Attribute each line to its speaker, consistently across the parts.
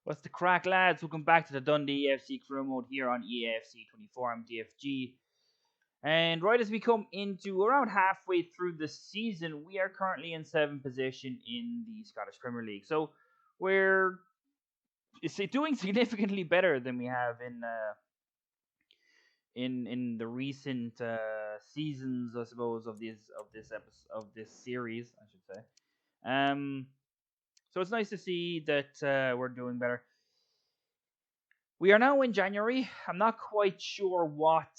Speaker 1: What's the crack, lads? Welcome back to the Dundee EAFC career mode here on EAFC 24. I'm DFG. And right as we come into around halfway through the season, we are currently in 7th position in the Scottish Premier League. So we're doing significantly better than we have in the recent seasons, I suppose, of this series, I should say. So it's nice to see that we're doing better. We are now in January. I'm not quite sure what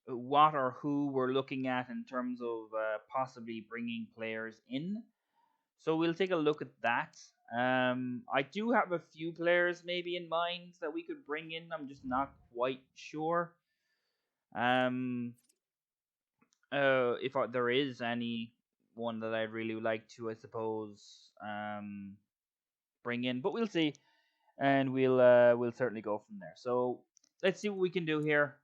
Speaker 1: or who we're looking at in terms of possibly bringing players in. So we'll take a look at that. I do have a few players maybe in mind that we could bring in. I'm just not quite sure. If there is any one that I'd really like to, I suppose, bring in, but we'll see, and we'll certainly go from there. So let's see what we can do here.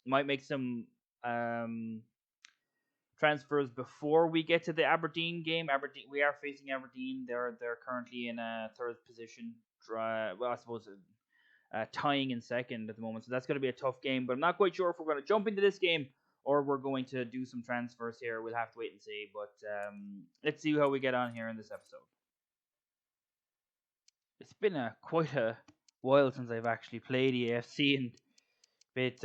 Speaker 1: Might make some transfers before we get to the Aberdeen game. We are facing Aberdeen. They're currently in a third position. Well, I suppose tying in second at the moment. So that's going to be a tough game. But I'm not quite sure if we're going to jump into this game or we're going to do some transfers here. We'll have to wait and see. But let's see how we get on here in this episode. It's been quite a while since I've actually played EAFC, and a bit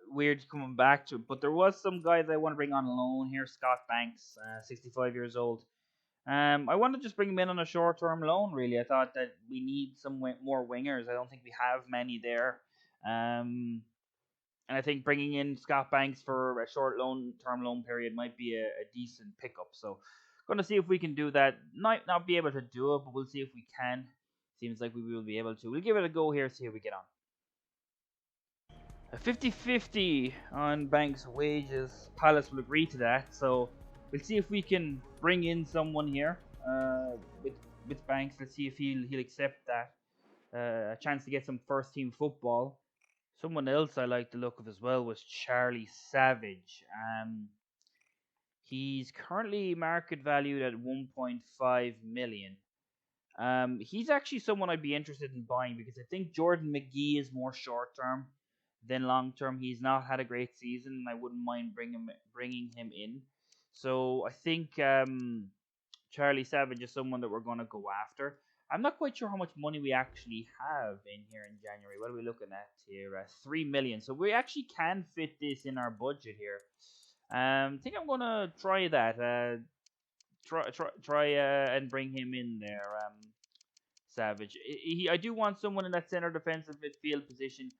Speaker 1: weird coming back to it. But there was some guys I want to bring on loan here. Scott Banks, 65 years old. I want to just bring him in on a short-term loan, really. I thought that we need some more wingers. I don't think we have many there. And I think bringing in Scott Banks for a short-term loan period might be a decent pickup. So, going to see if we can do that. Might not be able to do it, but we'll see if we can. Seems like we will be able to. We'll give it a go here, see how we get on. A 50-50 on Banks' wages. Palace will agree to that, so we'll see if we can bring in someone here with Banks. Let's see if he'll accept that. A chance to get some first team football. Someone else I like the look of as well was Charlie Savage. He's currently market valued at 1.5 million. He's actually someone I'd be interested in buying because I think Jordan McGee is more short term than long term. He's not had a great season, and I wouldn't mind bringing him in. So I think Charlie Savage is someone that we're going to go after. I'm not quite sure how much money we actually have in here in January. What are we looking at here? 3 million. So we actually can fit this in our budget here. I think I'm going to try that. Try and bring him in there. Savage. I do want someone in that center defensive midfield position.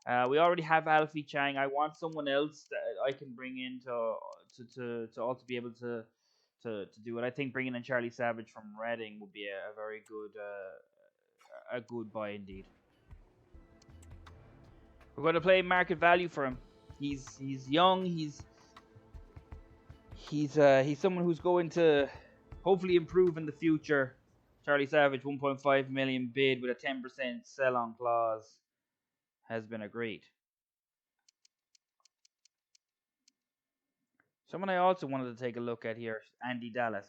Speaker 1: We already have Alfie Chang. I want someone else that I can bring in to also be able to do it. I think bringing in Charlie Savage from Reading would be a very good buy indeed. We're going to play market value for him. He's young. He's someone who's going to hopefully improve in the future. Charlie Savage, 1.5 million bid with a 10% sell-on clause has been agreed. Someone I also wanted to take a look at here, Andy Dallas.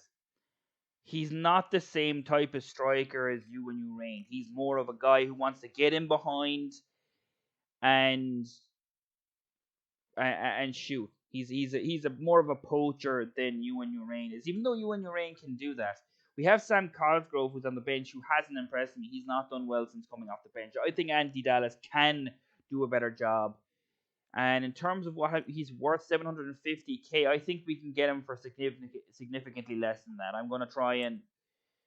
Speaker 1: He's not the same type of striker as Ewan Rain. He's more of a guy who wants to get in behind and shoot. He's a more of a poacher than Ewan Rain is, even though Ewan Rain can do that. We have Sam Cosgrove, who's on the bench, who hasn't impressed me. He's not done well since coming off the bench. I think Andy Dallas can do a better job. And in terms of what he's worth, 750k, I think we can get him for significantly less than that. I'm going to try and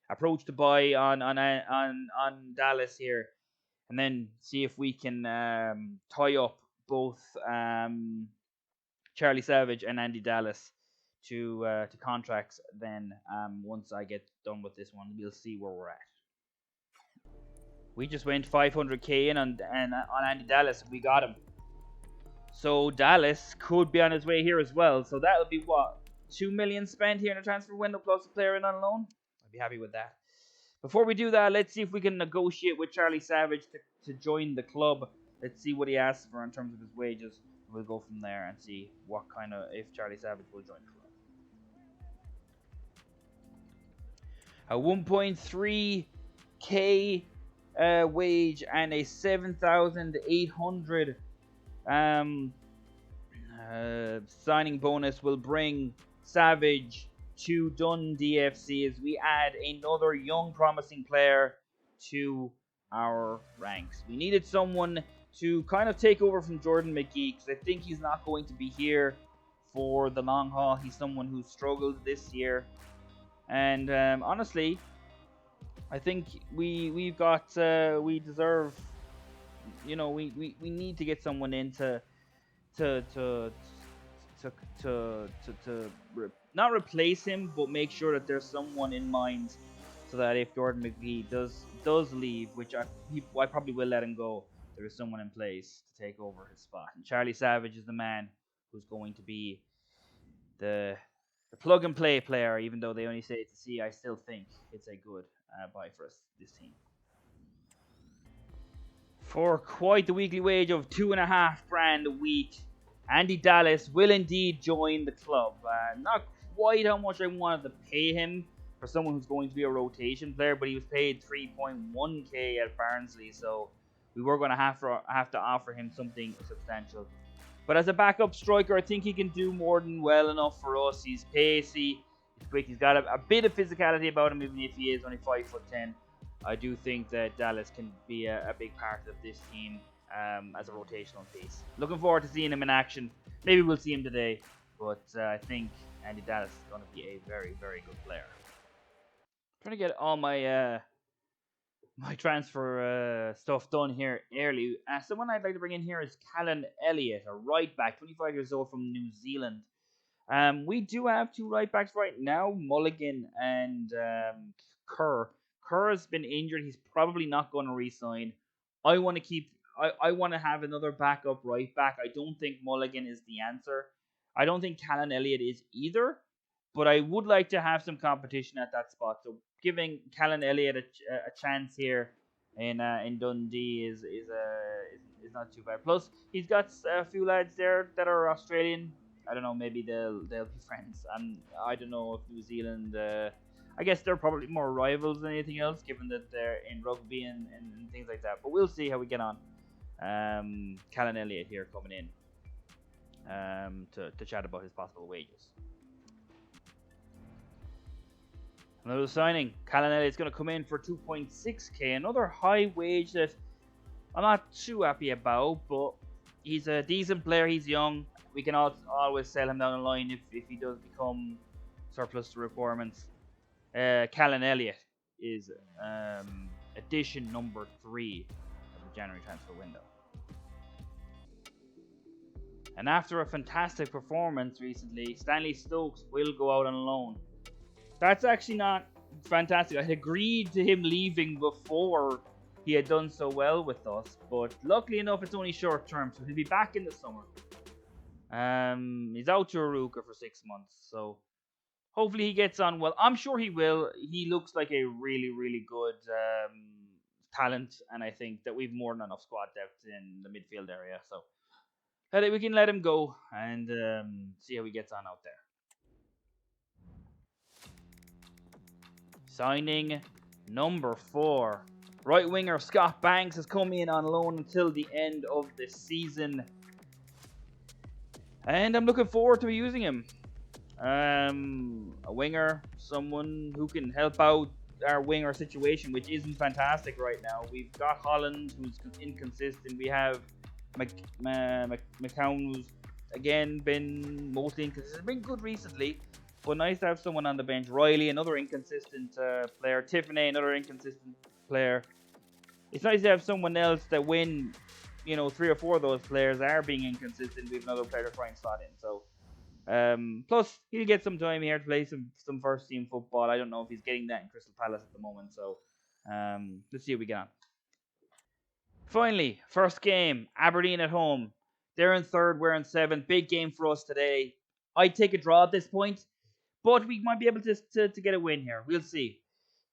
Speaker 1: approach the buy on Dallas here, and then see if we can tie up both Charlie Savage and Andy Dallas to contracts. Then once I get done with this one, we'll see where we're at. We just went 500k in on Andy Dallas, and we got him. So Dallas could be on his way here as well. So that would be what, 2 million spent here in the transfer window plus a player in on loan. I'd be happy with that. Before we do that, let's see if we can negotiate with Charlie Savage to join the club. Let's see what he asks for in terms of his wages. We'll go from there and see what kind of, if Charlie Savage will join the club. A 1.3 k wage and a 7,800 um, signing bonus will bring Savage to Dundee FC as we add another young promising player to our ranks. We needed someone to kind of take over from Jordan McGee because I think he's not going to be here for the long haul. He's someone who struggled this year, and honestly, I think we deserve, we need to get someone in to to to to not replace him, but make sure that there's someone in mind, so that if Jordan McGee does leave, which I probably will let him go, there is someone in place to take over his spot. And Charlie Savage is the man who's going to be the plug and play player. Even though they only say it's a C, I still think it's a good buy for this team. For quite the weekly wage of £2.5 a week, Andy Dallas will indeed join the club. Not quite how much I wanted to pay him for someone who's going to be a rotation player, but he was paid 3.1k at Barnsley, so we were going to have to offer him something substantial. But as a backup striker, I think he can do more than well enough for us. He's pacey, he's quick, he's got a bit of physicality about him, even if he is only 5'10". I do think that Dallas can be a big part of this team as a rotational piece. Looking forward to seeing him in action. Maybe we'll see him today, but I think Andy Dallas is going to be a very, very good player. I'm trying to get all my my transfer stuff done here early. Someone I'd like to bring in here is Callan Elliott, a right back, 25 years old from New Zealand. We do have two right backs right now, Mulligan and Kerr. Kerr has been injured. He's probably not going to re-sign. I want to have another backup right back. I don't think Mulligan is the answer. I don't think Callan Elliott is either. But I would like to have some competition at that spot. So giving Callan Elliott a chance here in Dundee is not too bad. Plus, he's got a few lads there that are Australian. I don't know, maybe they'll be friends. And I don't know if New Zealand. I guess they're probably more rivals than anything else, given that they're in rugby and things like that. But we'll see how we get on. Callan Elliott here coming in to chat about his possible wages. Another signing, Callan Elliott's going to come in for 2.6k, another high wage that I'm not too happy about, but he's a decent player, he's young. We can always sell him down the line if he does become surplus to requirements. Callan Elliott is addition number 3 of the January transfer window. And after a fantastic performance recently, Stanley Stokes will go out on loan. That's actually not fantastic. I had agreed to him leaving before he had done so well with us, but luckily enough, it's only short term, so he'll be back in the summer. He's out to Aruka for 6 months, so hopefully he gets on well. I'm sure he will. He looks like a really, really good talent, and I think that we've more than enough squad depth in the midfield area, so we can let him go and see how he gets on out there. Signing number 4. Right winger Scott Banks has come in on loan until the end of the season. And I'm looking forward to using him. A winger, someone who can help out our winger situation, which isn't fantastic right now. We've got Holland, who's inconsistent. We have McCown, who's again been mostly inconsistent. Been good recently, but nice to have someone on the bench. Riley, another inconsistent player. Tiffany, another inconsistent player. It's nice to have someone else that when 3 or 4 of those players are being inconsistent, we have another player to try and slot in. So, plus he'll get some time here to play some first team football. I don't know if he's getting that in Crystal Palace at the moment. So, let's see how we get on. Finally, first game, Aberdeen at home. They're in 3rd, we're in 7th. Big game for us today. I'd take a draw at this point, but we might be able to get a win here. We'll see.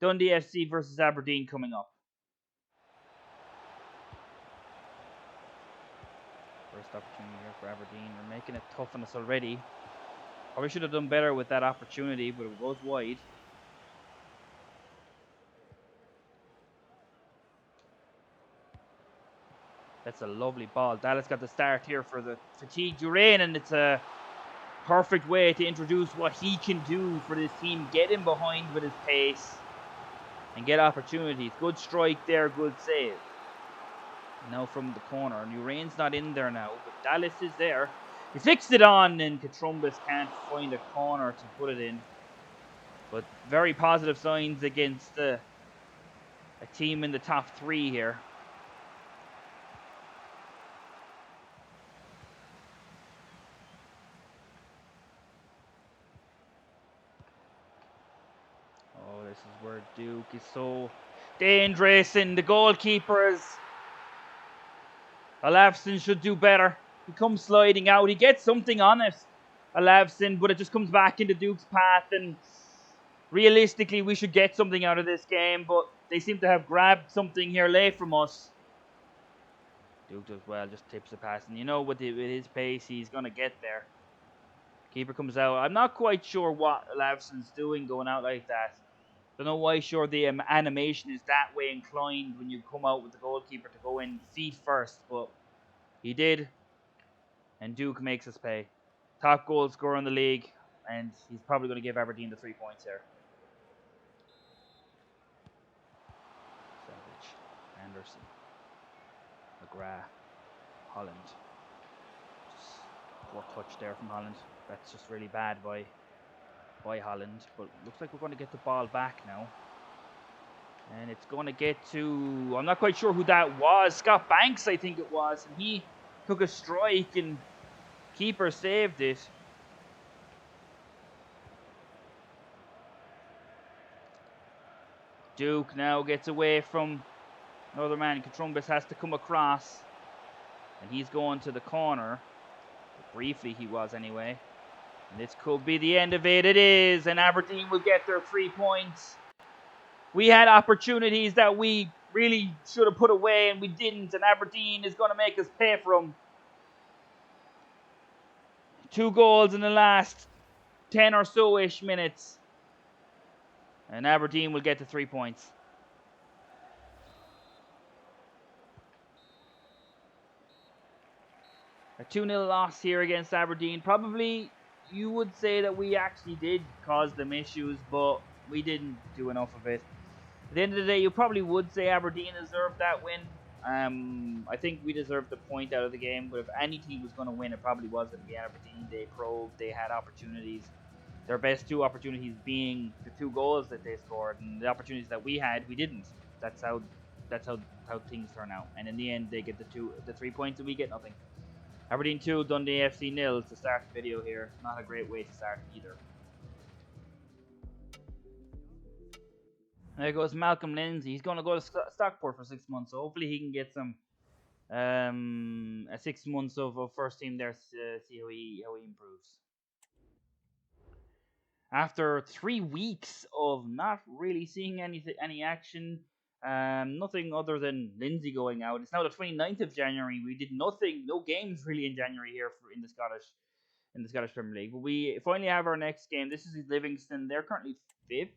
Speaker 1: Dundee FC versus Aberdeen coming up. First opportunity here for Aberdeen. We're making it tough on us already. Probably should have done better with that opportunity, but it goes wide. That's a lovely ball. Dallas got the start here for the fatigued Urain, and it's a perfect way to introduce what he can do for this team. Get him behind with his pace and get opportunities. Good strike there, good save. Now from the corner, and Urain's not in there now, but Dallas is there. He fixed it on, and Katrumbas can't find a corner to put it in. But very positive signs against a team in the top 3 here. Oh, this is where Duke is so dangerous, and the goalkeepers. Olafsson should do better. He comes sliding out. He gets something on it, Olafsson, but it just comes back into Duke's path. And realistically, we should get something out of this game, but they seem to have grabbed something here late from us. Duke does well, just tips the pass. And you know, with his pace, he's going to get there. Keeper comes out. I'm not quite sure what Olafsson's doing going out like that. Don't know why sure the animation is that way inclined when you come out with the goalkeeper to go in feet first, but he did, and Duke makes us pay. Top goal scorer in the league, and he's probably going to give Aberdeen the 3 points here. Savage, Anderson, McGrath, Holland. Just poor touch there from Holland. That's just really bad by Holland, but looks like we're going to get the ball back now. And it's going to get to, I'm not quite sure who that was. Scott Banks, I think it was. And he took a strike and keeper saved it. Duke now gets away from another man. Katrumbas has to come across. And he's going to the corner. Briefly he was anyway. And this could be the end of it. It is. And Aberdeen will get their 3 points. We had opportunities that we really should have put away and we didn't. And Aberdeen is going to make us pay for them. 2 goals in the last 10 or so-ish minutes. And Aberdeen will get the 3 points. A 2-0 loss here against Aberdeen. Probably you would say that we actually did cause them issues, but we didn't do enough of it. At the end of the day, you probably would say Aberdeen deserved that win. I think we deserved the point out of the game, but if any team was going to win, it probably was going to be Aberdeen. They probed, they had opportunities. Their best 2 opportunities being the 2 goals that they scored, and the opportunities that we had, we didn't. That's how things turn out. And in the end, they get the 3 points, and we get nothing. Aberdeen 2, Dundee FC 0 to start the video here. Not a great way to start either. There goes Malcolm Lindsay. He's going to go to Stockport for 6 months, so hopefully he can get some 6 months of first team there to see how he improves. After 3 weeks of not really seeing any action, nothing other than Lindsay going out. It's now the 29th of January. We did nothing, no games really in January here in the Scottish Premier League. But we finally have our next game. This is Livingston. They're currently 5th,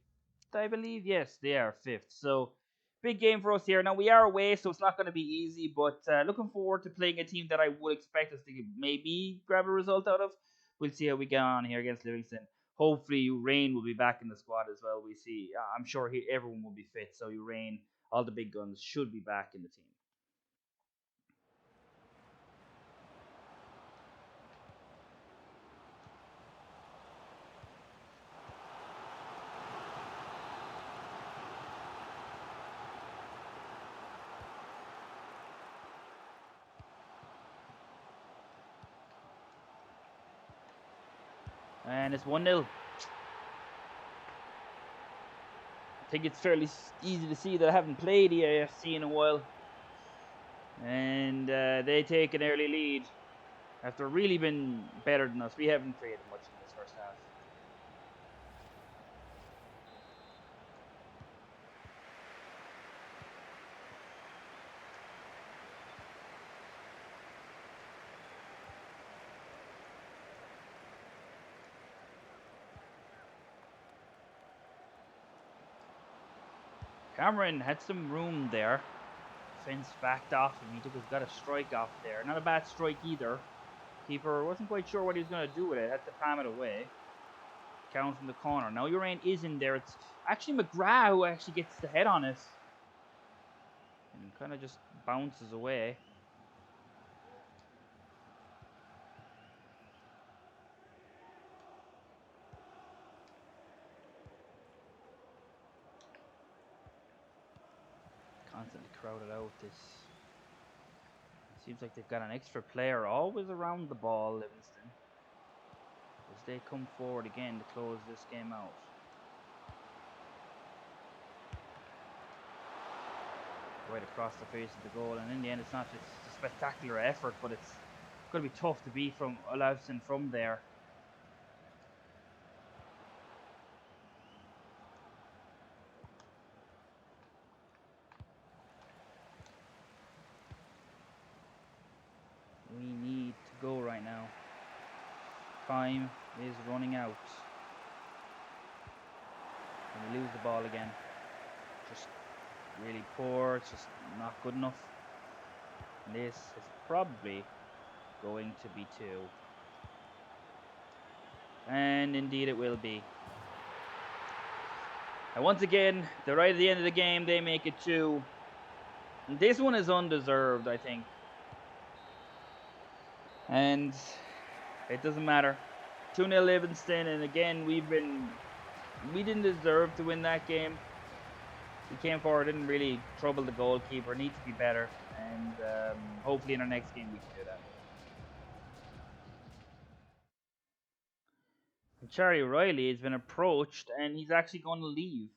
Speaker 1: I believe. Yes, they are 5th. So big game for us here. Now we are away, so it's not going to be easy. But looking forward to playing a team that I would expect us to maybe grab a result out of. We'll see how we get on here against Livingston. Hopefully, Urain will be back in the squad as well. We see. I'm sure everyone will be fit. So Urain, all the big guns, should be back in the team. And it's 1-0. I think it's fairly easy to see that I haven't played EAFC in a while. And they take an early lead after really been better than us. We haven't created much in this first half. Cameron had some room there. defense backed off him. Got a strike off there. Not a bad strike either. Keeper wasn't quite sure what he was going to do with it. Had to palm it away. Count from the corner. Now Urain is in there. It's actually McGrath who actually gets the head on it. And kind of just bounces away. Constantly crowded out. This seems like they've got an extra player always around the ball, Livingston, as they come forward again to close this game out. Right across the face of the goal, and in the end it's not just a spectacular effort, but it's going to be tough to beat from Olafsson from there. We need to go right now. Time is running out. And we lose the ball again. Just really poor. It's just not good enough. And this is probably going to be 2. And indeed it will be. And once again, right at the end of the game, they make it 2. And this one is undeserved, I think. And it doesn't matter. 2-0 Livingston, and again, we didn't deserve to win that game. We came forward, didn't really trouble the goalkeeper, need to be better, and hopefully in our next game we can do that. And Charlie Riley has been approached, and he's actually going to leave.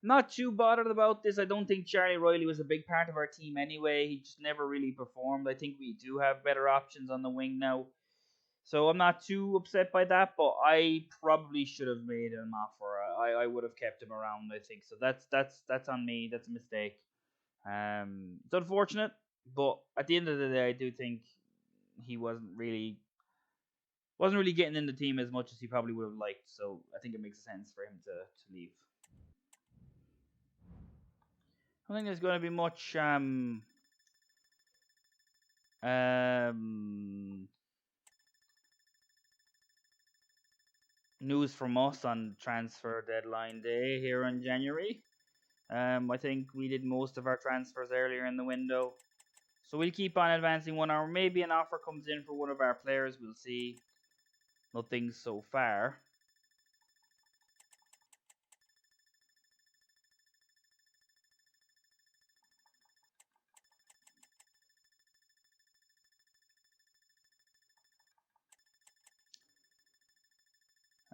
Speaker 1: Not too bothered about this. I don't think Charlie Riley was a big part of our team anyway. He just never really performed. I think we do have better options on the wing now. So I'm not too upset by that, but I probably should have made him an offer. I would have kept him around, I think. So that's on me. That's a mistake. It's unfortunate, but at the end of the day, I do think he wasn't really getting in the team as much as he probably would have liked. So I think it makes sense for him to leave. I don't think there's going to be much news from us on transfer deadline day here in January. I think we did most of our transfers earlier in the window. So we'll keep on advancing one hour. Maybe an offer comes in for one of our players. We'll see. Nothing so far.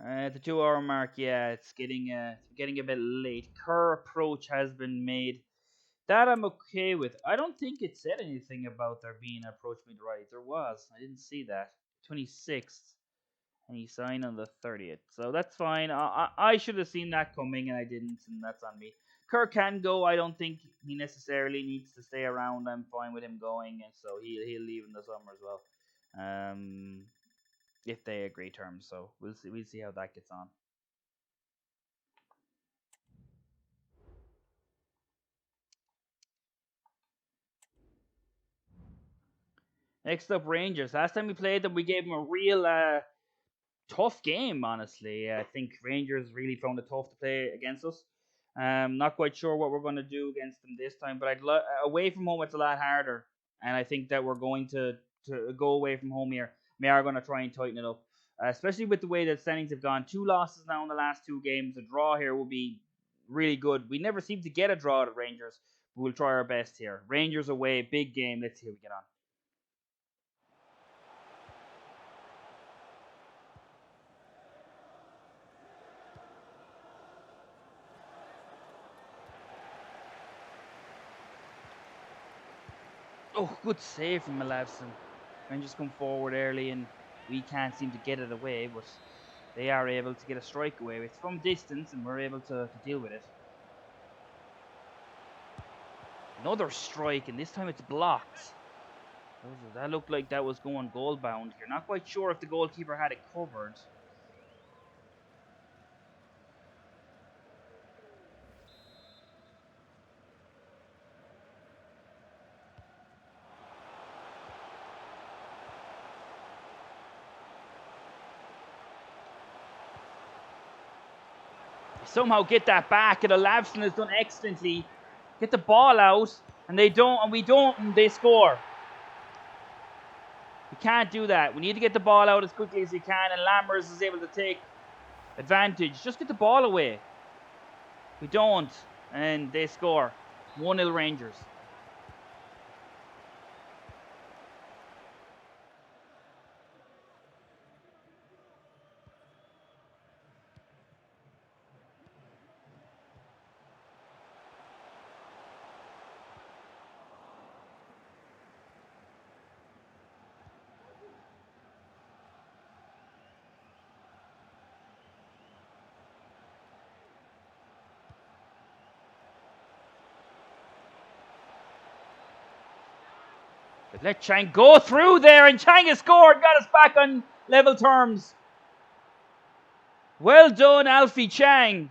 Speaker 1: At the 2 hour mark, yeah, it's getting a bit late. Kerr approach has been made. That I'm okay with. I don't think it said anything about there being an approach made right. There was. I didn't see that. 26th. And he signed on the 30th. So that's fine. I should have seen that coming and I didn't, and that's on me. Kerr can go. I don't think he necessarily needs to stay around. I'm fine with him going, and so he'll leave in the summer as well. If they agree terms. So we'll see how that gets on. Next up, Rangers. Last time we played them, we gave them a real tough game, honestly. I think Rangers really found it tough to play against us. Not quite sure what we're going to do against them this time, but away from home it's a lot harder, and I think that we're going to go away from home here. We are going to try and tighten it up, especially with the way that standings have gone. 2 losses now in the last 2 games. A draw here will be really good. We never seem to get a draw at Rangers, but we'll try our best here. Rangers away, big game. Let's see how we get on. Oh, good save from Olafsson. Rangers come forward early and we can't seem to get it away, but they are able to get a strike away. It's from distance and we're able to deal with it. Another strike, and this time it's blocked. That looked like that was going goal bound here. Not quite sure if the goalkeeper had it covered. somehow get that back. And Olafsson has done excellently. Get the ball out, and they don't, and we don't, and they score. We can't do that. We need to get the ball out as quickly as we can, and Lammers is able to take advantage. Just get the ball away. We don't, and they score. 1-0 Rangers. Let Chang go through there, and Chang has scored, got us back on level terms. Well done, Alfie Chang.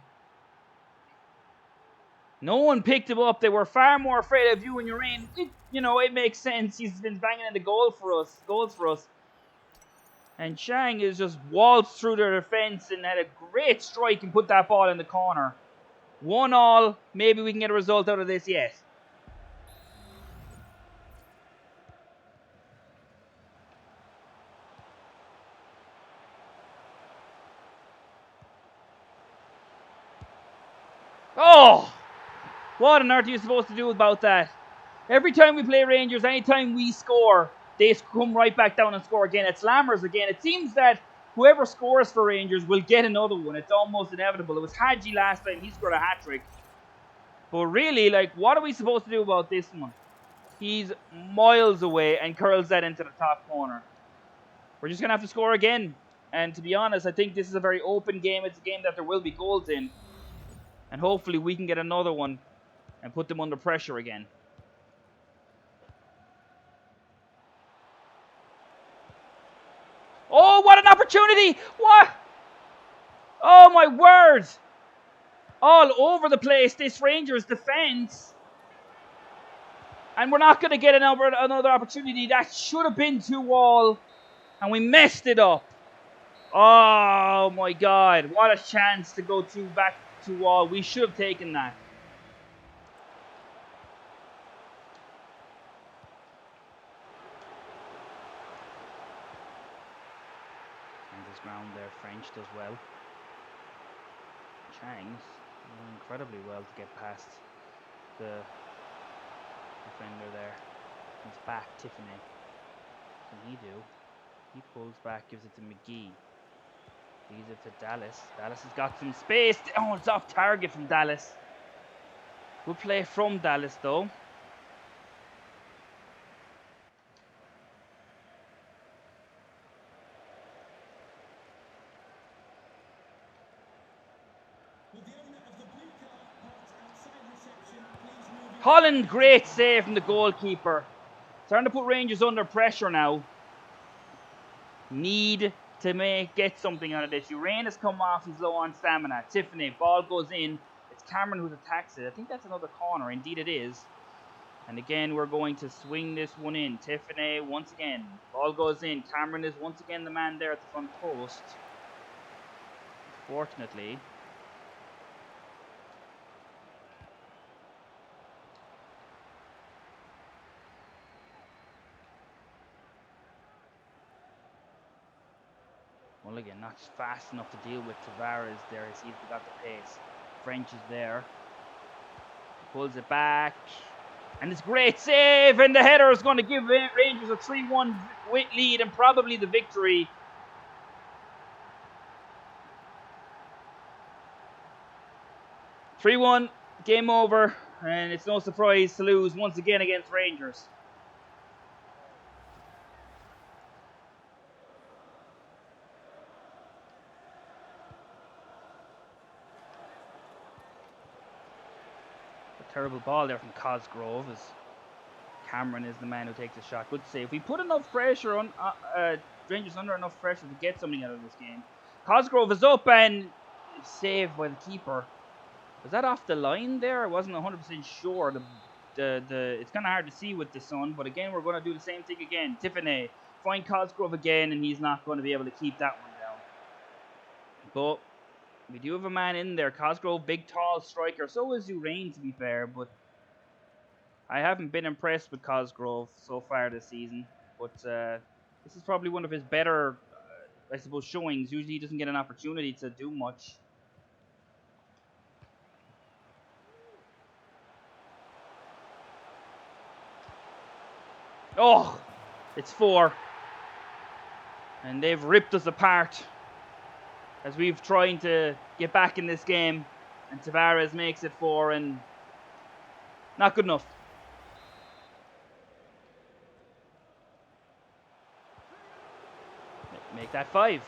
Speaker 1: No one picked him up. They were far more afraid of you when you're in. It makes sense. He's been banging in the goals for us. And Chang has just waltzed through their defence and had a great strike and put that ball in the corner. 1-1. Maybe we can get a result out of this, yes. Oh! What on earth are you supposed to do about that? Every time we play Rangers, anytime we score, they come right back down and score again. It's Lammers again. It seems that whoever scores for Rangers will get another one. It's almost inevitable. It was Hadji last time. He scored a hat-trick. But really, what are we supposed to do about this one? He's miles away and curls that into the top corner. We're just going to have to score again. And to be honest, I think this is a very open game. It's a game that there will be goals in. And hopefully we can get another one and put them under pressure again. Oh, what an opportunity! What? Oh, my word! All over the place, this Rangers defense. And we're not going to get another opportunity. That should have been 2-2. And we messed it up. Oh, my God. What a chance to go back 2-2. We should have taken that. Ground there, French does well. Chang's doing incredibly well to get past the defender there. Comes back, Tiffany. What can he do? He pulls back, gives it to McGee. Leaves it to Dallas. Dallas has got some space. Oh, it's off target from Dallas. Good play from Dallas though. Holland, great save from the goalkeeper. Starting to put Rangers under pressure now. Need to get something out of this. Urain has come off, he's low on stamina. Tiffany, ball goes in. It's Cameron who attacks it. I think that's another corner. Indeed it is. And again, we're going to swing this one in. Tiffany, once again. Ball goes in. Cameron is once again the man there at the front post. Fortunately. Well, again, not fast enough to deal with Tavares there. He's got the pace. French is there. Pulls it back. And it's a great save. And the header is going to give Rangers a 3-1 lead and probably the victory. (3-1), game over. And it's no surprise to lose once again against Rangers. Terrible ball there from Cosgrove as Cameron is the man who takes the shot. Good save. We put enough pressure on Rangers under enough pressure to get something out of this game. Cosgrove is up and saved by the keeper. Was that off the line there? I wasn't 100% sure. It's kind of hard to see with the sun, but again we're going to do the same thing again. Tiffany find Cosgrove again, and he's not going to be able to keep that one down. But We do have a man in there. Cosgrove, big, tall striker. So is Urain, to be fair. But I haven't been impressed with Cosgrove so far this season. But this is probably one of his better, I suppose, showings. Usually he doesn't get an opportunity to do much. Oh, it's 4. And they've ripped us apart as we've tried to get back in this game. And Tavares makes it 4 and not good enough. Make that 5.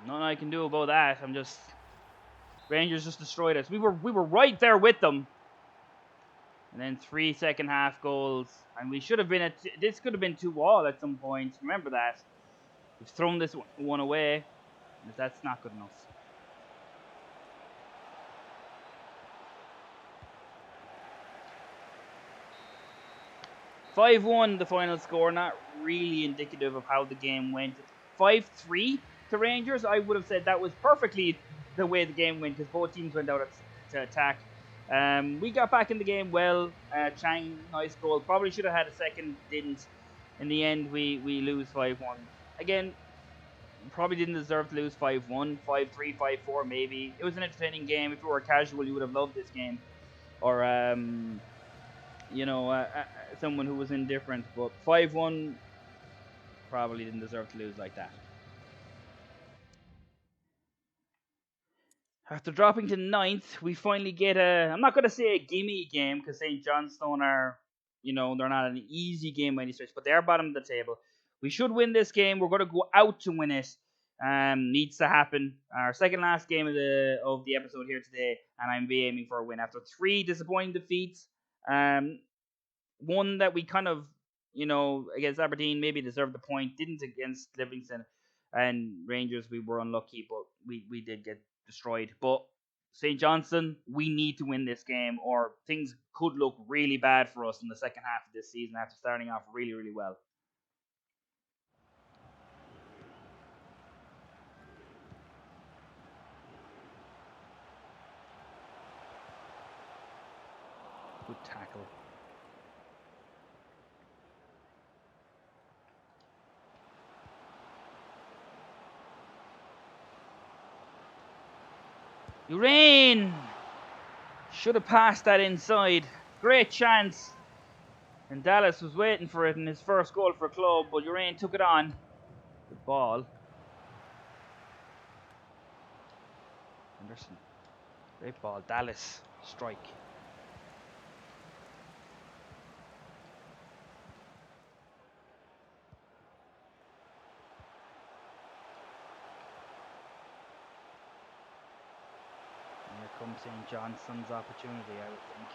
Speaker 1: Nothing I can do about that. Rangers just destroyed us. We were right there with them. And then 3 second half goals. And we should have been this could have been 2-2 at some point. Remember that. We've thrown this one away. That's not good enough. (5-1) the final score, not really indicative of how the game went. 5-3 to Rangers. I would have said that was perfectly the way the game went because both teams went out to attack. We got back in the game well. Chang, nice goal. Probably should have had a second, didn't. In the end, we lose 5-1. Again, probably didn't deserve to lose 5-1, 5-3, 5-4 maybe. It was an entertaining game. If you were casual, you would have loved this game. Or, someone who was indifferent. But 5-1 probably didn't deserve to lose like that. After dropping to 9th, we finally get I'm not going to say a gimme game because St. Johnstone are, they're not an easy game by any stretch, but they are bottom of the table. We should win this game. We're going to go out to win it. Needs to happen. Our second last game of the episode here today, and I'm aiming for a win. After 3 disappointing defeats, one that we kind of, against Aberdeen maybe deserved the point, didn't against Livingston, and Rangers we were unlucky, but we did get destroyed. But St. Johnstone, we need to win this game or things could look really bad for us in the second half of this season after starting off really, really well. Good tackle. Urain should have passed that inside. Great chance. And Dallas was waiting for it in his first goal for club, but Urain took it on. Good ball. Anderson. Great ball. Dallas. Strike. And here comes St. Johnstone's opportunity, I would think.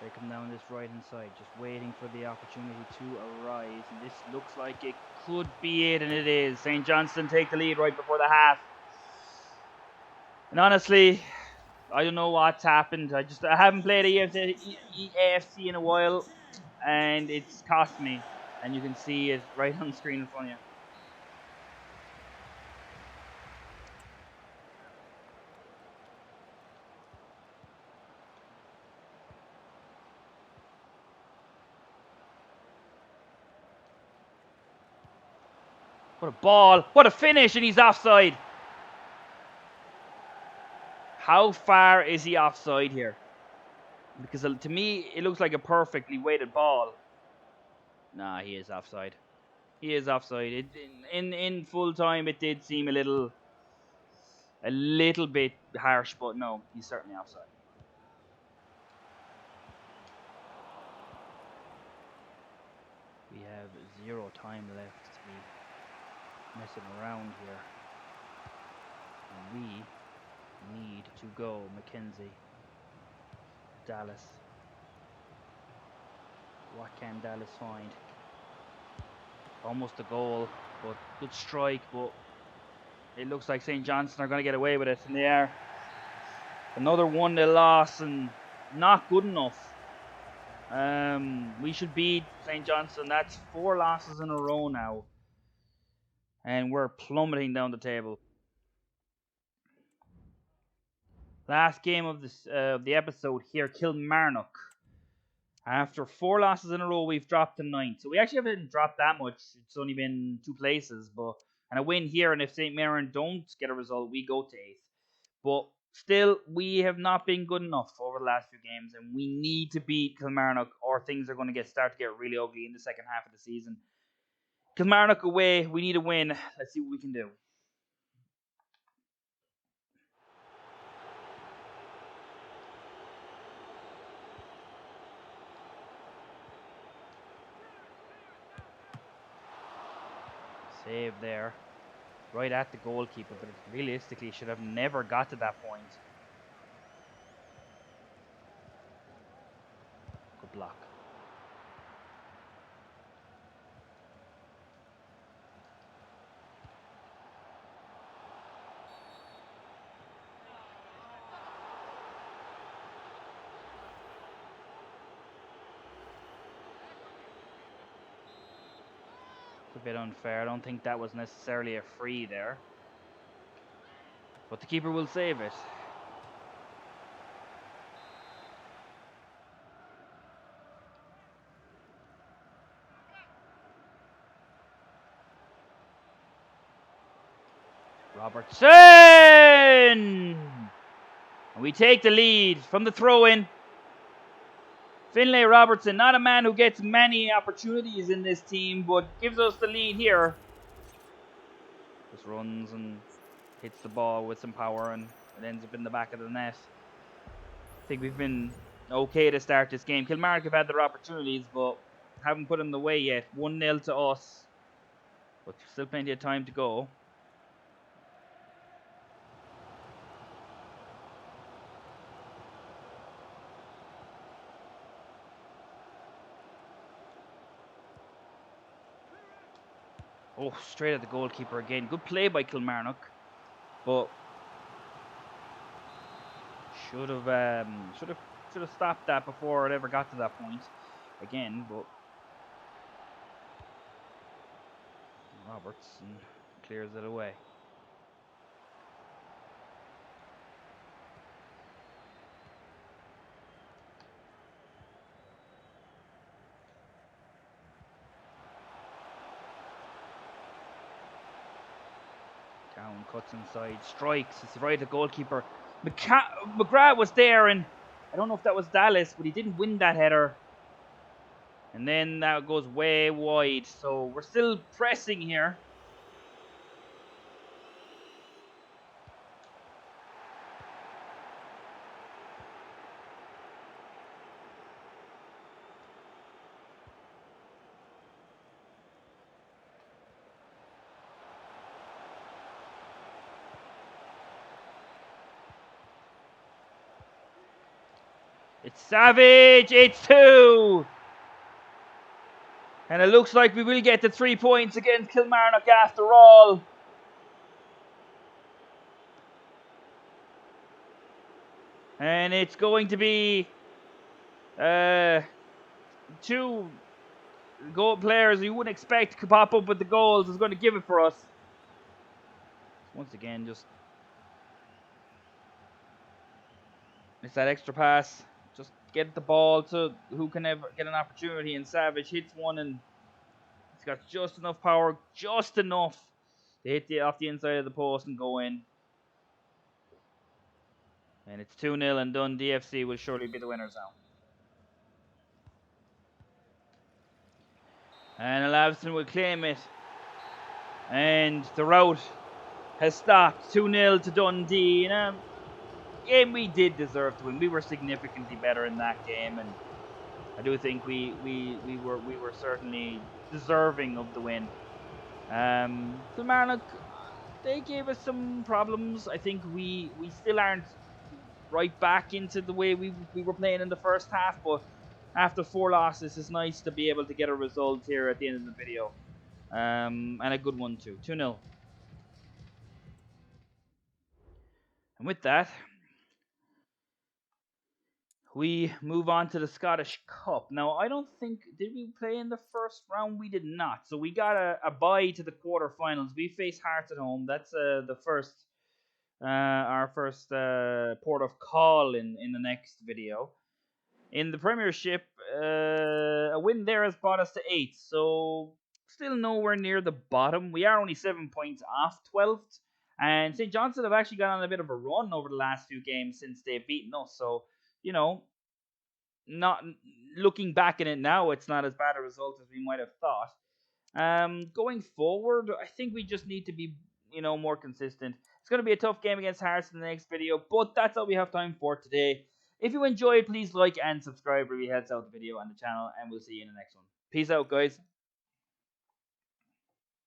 Speaker 1: They come down this right hand side, just waiting for the opportunity to arise. And this looks like it could be it, and it is. St. Johnstone take the lead right before the half. And honestly, I don't know what's happened. I haven't played EAFC in a while, and it's cost me. And you can see it right on the screen in front of you. What a ball. What a finish, and he's offside. How far is he offside here? Because to me, it looks like a perfectly weighted ball. Nah, he is offside. He is offside. In full time, it did seem a little bit harsh, but no, he's certainly offside. We have 0 time left to be messing around here. And we need to go. McKenzie. Dallas. What can Dallas find? Almost a goal, but good strike, but it looks like St. Johnstone are going to get away with it, and they are. Another 1-0 loss, and not good enough. We should beat St. Johnstone. That's 4 losses in a row now. And we're plummeting down the table. Last game of the episode here, Kilmarnock. After 4 losses in a row, we've dropped to 9th. So we actually haven't dropped that much. It's only been 2 places, and a win here. And if St. Mirren don't get a result, we go to 8th. But still, we have not been good enough over the last few games, and we need to beat Kilmarnock, or things are going to start to get really ugly in the second half of the season. Kilmarnock away, we need a win. Let's see what we can do. Save there. Right at the goalkeeper, but it realistically should have never got to that point. Good block. A bit unfair. I don't think that was necessarily a free there. But the keeper will save it. Robertson! And we take the lead from the throw-in. Finlay Robertson, not a man who gets many opportunities in this team, but gives us the lead here. Just runs and hits the ball with some power, and it ends up in the back of the net. I think we've been okay to start this game. Kilmarnock have had their opportunities, but haven't put them away yet. 1-0 to us, but still plenty of time to go. Oh, straight at the goalkeeper again. Good play by Kilmarnock, but should have stopped that before it ever got to that point. Again, but Robertson clears it away. Down, cuts inside, strikes. It's right at the goalkeeper. McGrath was there, and I don't know if that was Dallas, but he didn't win that header. And then that goes way wide. So we're still pressing here. It's Savage. It's 2. And it looks like we will get the 3 points against Kilmarnock after all. And it's going to be 2 goal players you wouldn't expect to pop up with the goals is going to give it for us. Once again, just it's that extra pass. Just get the ball to who can ever get an opportunity, and Savage hits one, and he's got just enough power, just enough to hit off the inside of the post and go in. And it's 2-0, and Dundee DFC will surely be the winners now. And Lavson will claim it. And the rout has stopped. 2-0 to Dundee. In a game we did deserve to win. We were significantly better in that game, and I do think we were certainly deserving of the win. Kilmarnock, they gave us some problems. I think we still aren't right back into the way we were playing in the first half, but after 4 losses, it's nice to be able to get a result here at the end of the video. And a good one too. 2-0. And with that, we move on to the Scottish Cup. Now, I don't think did we play in the first round? We did not. So we got a bye to the quarterfinals. We face Hearts at home. That's the first our first port of call in the next video. In the Premiership, a win there has brought us to 8th, so still nowhere near the bottom. We are only 7 points off 12th, and St. Johnstone have actually gone on a bit of a run over the last few games since they've beaten us. So, you know, not looking back in it now, it's not as bad a result as we might have thought. Going forward, I think we just need to be, more consistent. It's going to be a tough game against Hearts in the next video, but that's all we have time for today. If you enjoyed, please like and subscribe. It really helps out the video and the channel, and we'll see you in the next one. Peace out, guys.